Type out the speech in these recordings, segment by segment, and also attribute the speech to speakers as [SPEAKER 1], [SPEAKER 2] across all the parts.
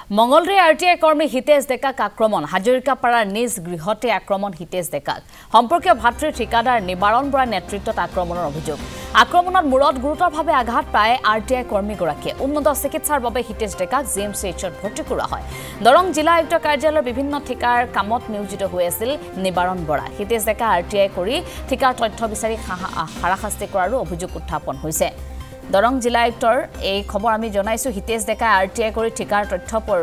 [SPEAKER 1] Mangaldai RTI কৰ্মী হিতেশ ডেকাক আক্ৰমণ হাজৰিকাপাৰাৰ নিজ গৃহতে আক্ৰমণ হিতেশ ডেকাক সম্পৰ্কীয় ভাতৃ ঠিকাদাৰ নিবাৰণ বৰাৰ নেতৃত্বত আক্ৰমণৰ অভিযোগ আক্ৰমণত মূৰত গুৰুতৰভাৱে আঘাত পায় আৰটিআই কৰ্মীগৰাকীয়ে উন্নত চিকিৎসাৰ বাবে হিতেশ ডেকাক জিএমচিএইচত ভৰ্তি কৰা হয় দৰং জিলা আয়ুক্ত কাৰ্যালয়ৰ বিভিন্ন ঠিকাৰ কামত নিয়োজিত হৈ আছিল নিবাৰণ বৰা হিতেশ ডেকা আৰটিআই কৰি ঠিকাৰ তথ্য বিচাৰি হাৰাশাস্তি কৰাৰো অভিযোগ উত্থাপন হৈছে দৰং জিলা আয়ুক্তৰ এই খবৰ আমি জনাইছো হিতেশ ডেকা আৰটিআই কৰি ঠিকাৰ তথ্যপৰ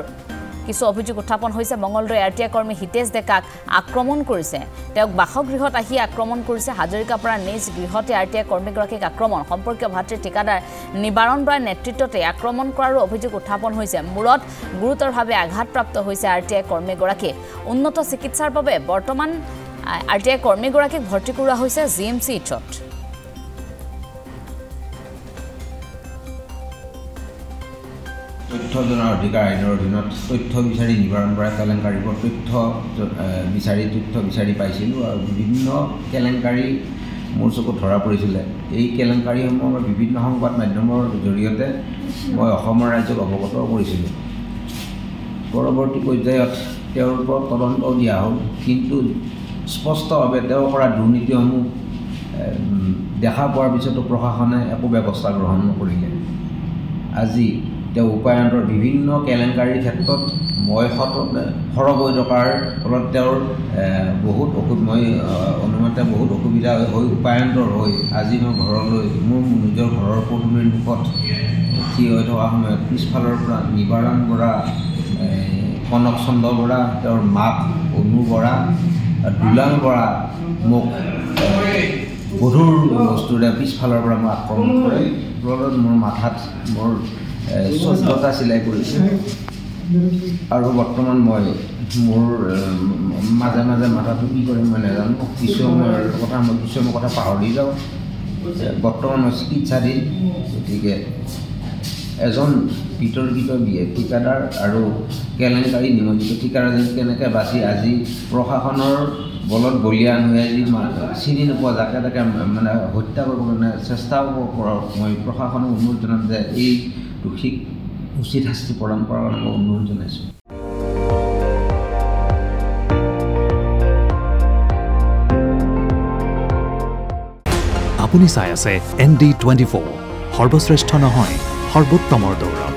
[SPEAKER 1] কিছু অভিযোগ উত্থাপন হৈছে মঙ্গলদৈ আৰটিআই কৰ্মী হিতেশ ডেকাক আক্ৰমণ কৰিছে তেওঁক বাসগৃহত আহি আক্ৰমণ কৰিছে হাজৰিকাপাৰাৰ নিজ গৃহতে আৰটিআই কৰ্মীগৰাকীক আক্ৰমণ সম্পৰ্কীয় ভাতৃ ঠিকাদাৰ নিবাৰণ বৰাৰ নেতৃত্বতে আক্ৰমণ কৰাৰো অভিযোগ উত্থাপন হৈছে মূৰত গুৰুতৰভাৱে আঘাতপ্ৰাপ্ত হৈছে আৰটিআই কৰ্মীগৰাকী উন্নত চিকিৎসাৰ বাবে বৰ্তমান আৰটিআই কৰ্মীগৰাকীক ভৰ্তি কৰা হৈছে জিএমচিএইচত
[SPEAKER 2] তথ্য জনাৰ অধিকাৰ আইনৰ অধীনত তথ্য বিচাৰি নিবাৰণ বৰাই কেলেংকাৰীৰ তথ্য বিচাৰি পাইছিলোঁ আৰু বিভিন্ন কেলেংকাৰী মোৰ চকুত ধৰা পৰিছিলে এই কেলেংকাৰীসমূহৰ বিভিন্ন সংবাদ মাধ্যমৰ জৰিয়তে মই অসমৰ ৰাইজক অৱগত কৰিছিলোঁ পৰৱৰ্তী পৰ্যায়ত তেওঁৰ ওপৰত তদন্ত দিয়া হ'ল কিন্তু স্পষ্টভাৱে তেওঁ কৰা দুৰ্নীতিসমূহ দেখা পোৱাৰ পিছতো প্ৰশাসনে একো ব্যৱস্থা গ্ৰহণ নকৰিলে আজি তেওঁ উপায়ন্তৰ বিভিন্ন কেলেংকাৰীৰ ক্ষেত্ৰত মই সৰহ হৈ থকাৰ ফলত তেওঁৰ মই অনুমতে বহুত অসুবিধা হৈ উপায়ন্তৰ হৈ আজি মই ঘৰলৈ মোৰ নিজৰ ঘৰৰ পদূলিৰ মুখত থিয় হৈ থকা সময়ত পিছফালৰ পৰা নিবাৰণ বৰা কনক চন্দ্ৰ বৰা তেওঁৰ মাক অনু বৰা দুলাল বৰা মোক গধুৰ বস্তুৰে পিছফালৰ পৰা মোক আক্ৰমণ কৰে ফলত মোৰ মাথাত মোৰ 14টা চিলাই কৰিছে আৰু বৰ্তমান মই মোৰ মাজে মাজে মাথাটো কি কৰিম মই নাজানো কিছুমান কথা পাহৰি যাওঁ বৰ্তমান মই চিকিৎসাধীন গতিকে এজন বিতৰ্কিত ঠিকাদাৰ আৰু কেলেংকাৰী নিমন্ত্ৰিত ঠিকাদাৰ কেনেকৈ বাচি আজি প্ৰশাসনৰ বলত বলিয়ান হৈ আজি চিনি নোপোৱা যাকে তাকে মানে হত্যা কৰিব কাৰণে চেষ্টাও কৰক মই প্ৰশাসনক অনুৰোধ জনাম যে এই দোষীক উচিত শাস্তি প্ৰদান কৰাৰ কাৰণে অনুৰোধ জনাইছোঁ
[SPEAKER 3] আপুনি চাই আছে ND24 সৰ্বশ্ৰেষ্ঠ নহয় সৰ্বোত্তমৰ দৌৰ